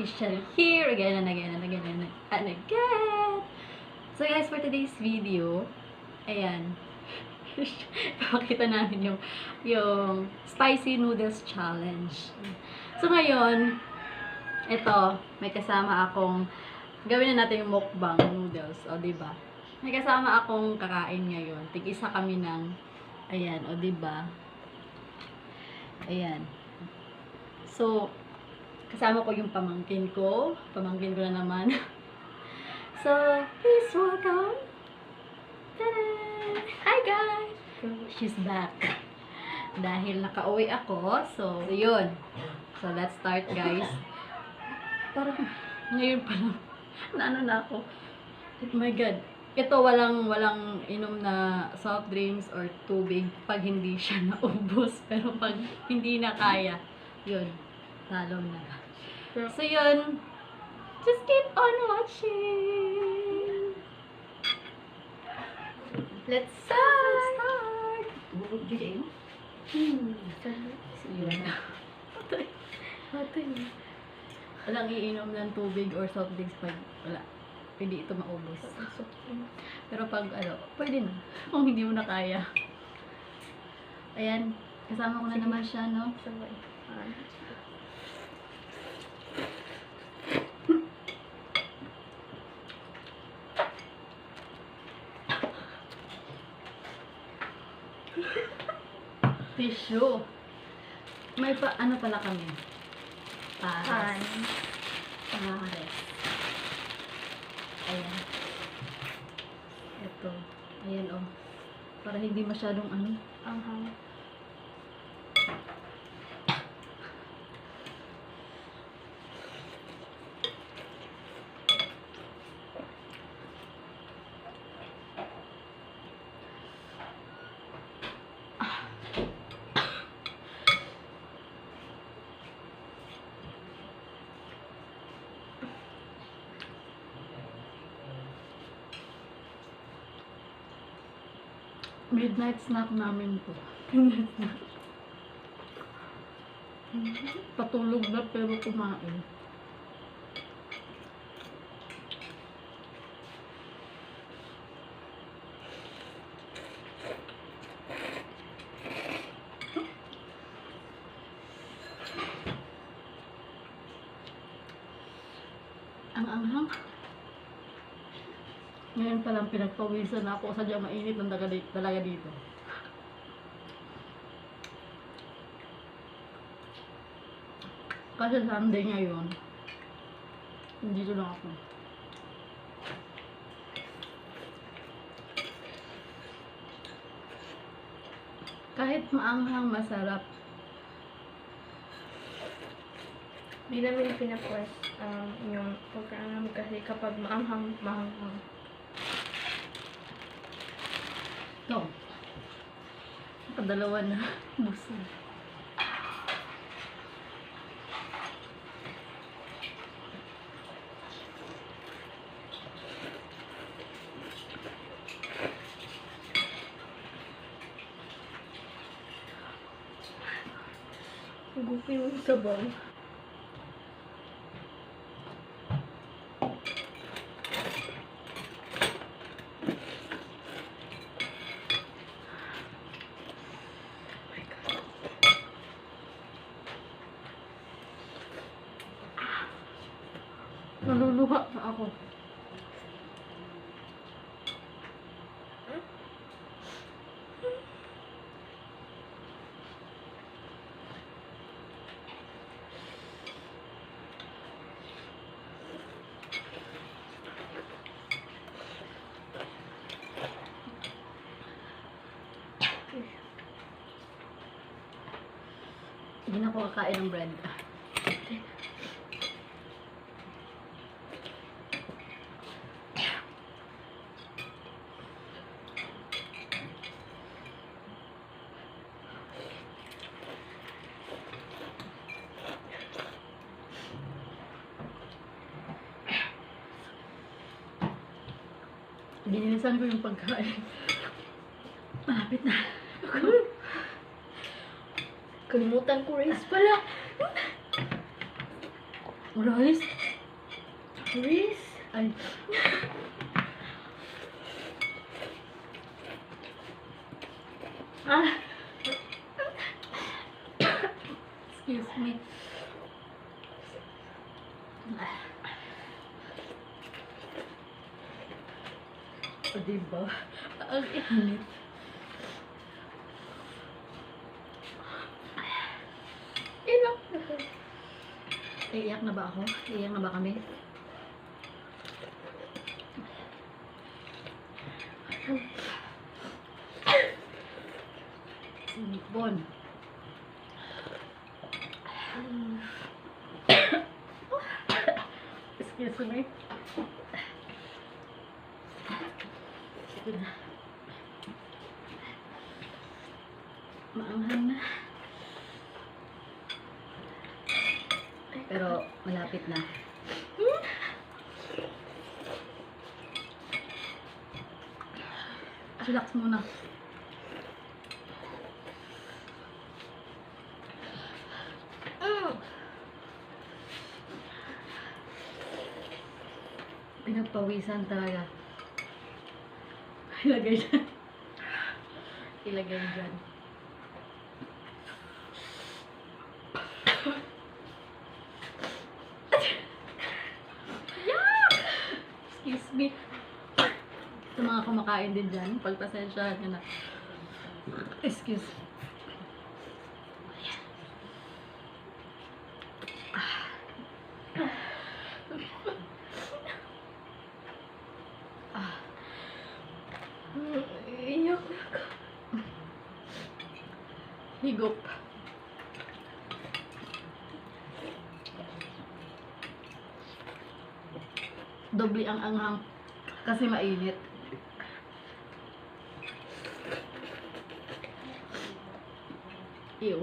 official here again and again and again and again. So guys, for today's video, ayan, papakita namin yung spicy noodles challenge. So ngayon, ito, may kasama akong, gawin na natin yung mukbang noodles, o diba? May kasama akong kakain ngayon. Tig-isa kami ng, ayan, o diba? Ayan. So, kasama ko yung pamangkin ko. Pamangkin ko na naman. So, please welcome. Ta-da! Hi guys! She's back. Dahil nakauwi ako. So, yun. So, let's start guys. Parang, ngayon pa lang. Naano na ako. Oh my God. Ito, walang inom na soft drinks or tubig pag hindi siya naubos. Pero pag hindi na kaya, yun. Talo na. So, yun. Just keep on watching. Let's start. Bubog din. Yun na. Walang iinom ng tubig or soft drinks pag wala. Hindi ito maubos. Pero pag pwede na. Kung hindi mo na kaya. Ayan. Kasama ko na naman siya, no? Tissue. May ano pala kami? Pares. Ayan. Ito. Ayan, oh. Para hindi masyadong anghang. Midnight snack namin to. Patulog na pero kumain. Ang anghang. Ngayon palang pinagpawisan na ako, sadyang mainit ng talaga dito. Kasi Sunday ngayon, dito lang ako. Kahit maanghang, masarap. Di namin pinapuas yung pagkaanam kasi kapag maanghang. Ito. Nakadalawa na. Busog. Gupin yung sabaw. Naluluha na ako. Hindi na ako kakain ng bread. Ginilisan ko yung pagkain. Malapit na. Kalimutan ko rice pala. Rice? Riz? Ay. Ah! Excuse me. O, diba? Ang init. Inak na po. Iiyak na ba ako? Iiyak na ba kami? Sinipon. Excuse me. Ito na. Maanghang na. Pero malapit na. Relax muna. Pinagpawisan talaga. Ilagay dyan. Ilagay dyan. Excuse me. Sa mga kumakain din dyan, pagpasensyahan nyo na. Excuse. Iyak na ako. Higop. Doble ang anghang kasi mainit. Ew.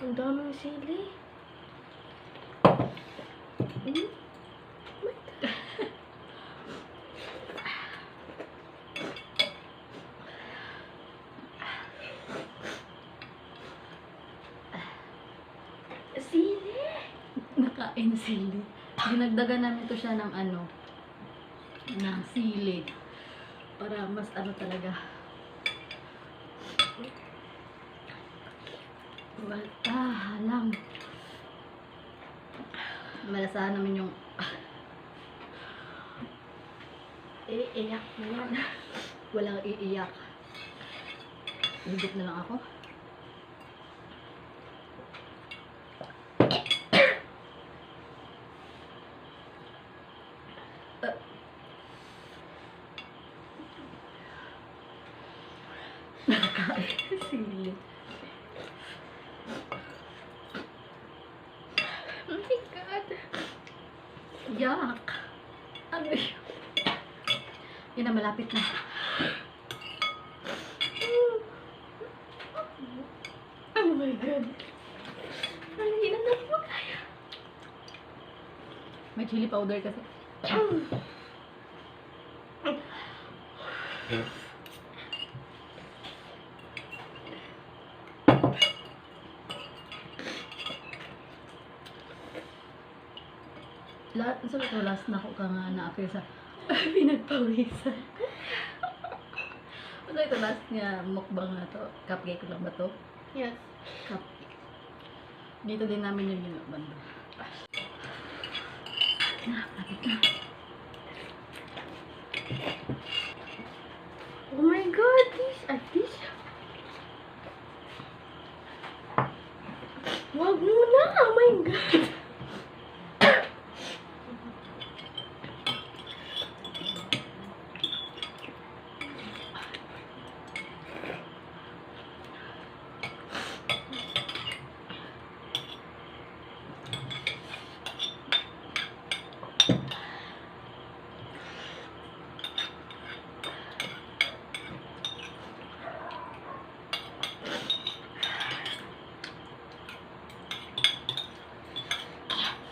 Ang daming sili. Sili? Nakain sili. Dinagdagan namin to siya ng ano, ng sili. Para mas ano talaga. Halang. Malasahan namin yung iiyak na yan. Walang iiyak. Higop na lang ako. Nakakain sili. Oh my God. Yak! Ano yun? Yun na, malapit na. Oh my God. Hindi na natin makaya. May chili powder kasi. So ito, last na ako ka nga na-appear sa pinagpawisan. So ito, last niya mukbang na to. Cupcake lang ba to? Yes. Cupcake. Dito din namin yung ginabando. Lapit na. Oh my God. This. Wag muna. Oh my God.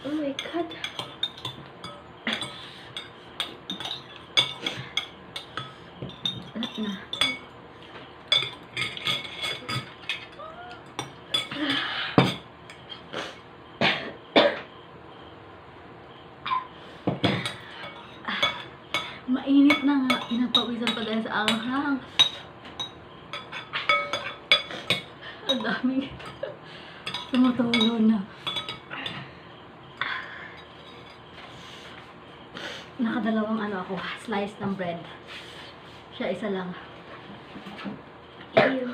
Oh my God. Mainit na nga. Pinagpawisan pa dahil sa anghang. Ang daming tumutulo na. Nakadalawang ano ako, slice ng bread. Siya isa lang. Ew.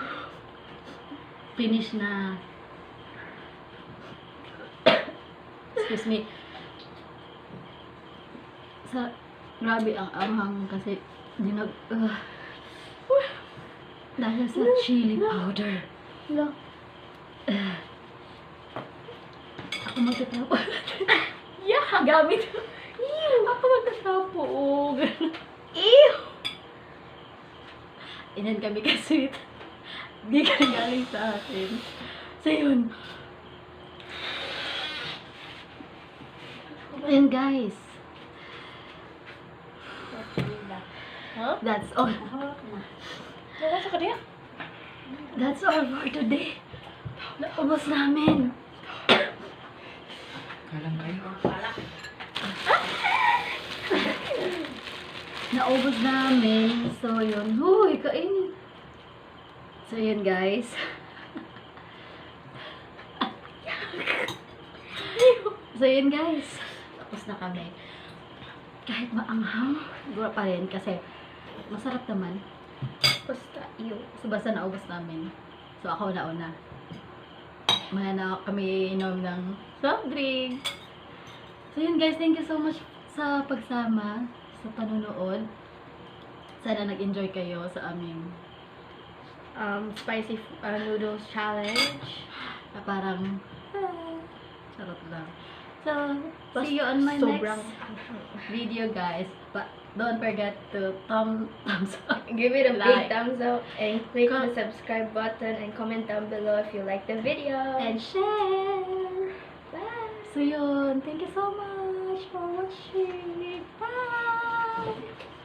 Finish na. Excuse me. Grabe ang anghang kasi dahil sa chili powder. Wala. Ako magtatrapo. Yeah, gamit. Ew! Ako magtatrapo. Ew! Inan kami ka-sweet. Di ka galing sa akin. So yun. Ayan guys. Huh? That's all. Wala sa kanya? That's all for today. Naubos namin. Kalang kayo. Naubos namin. So yun. Huy, kainin. So yun guys. So yun guys. Tapos na kami. Kahit maanghang, siguro pa rin kasi masarap naman. Basta, ew. So basta naubos namin. So ako na-una. Maya na kami inom ng soft drink. So yun guys, thank you so much sa pagsama, sa panunood. Sana nag-enjoy kayo sa aming Spicy noodles challenge. na parang charot lang. So, see you on my Sobrang next video guys. But don't forget to thumbs up. Give it a Like. big thumbs up and click the subscribe button and comment down below if you like the video. And share. Bye! So yun, thank you so much for watching. Bye!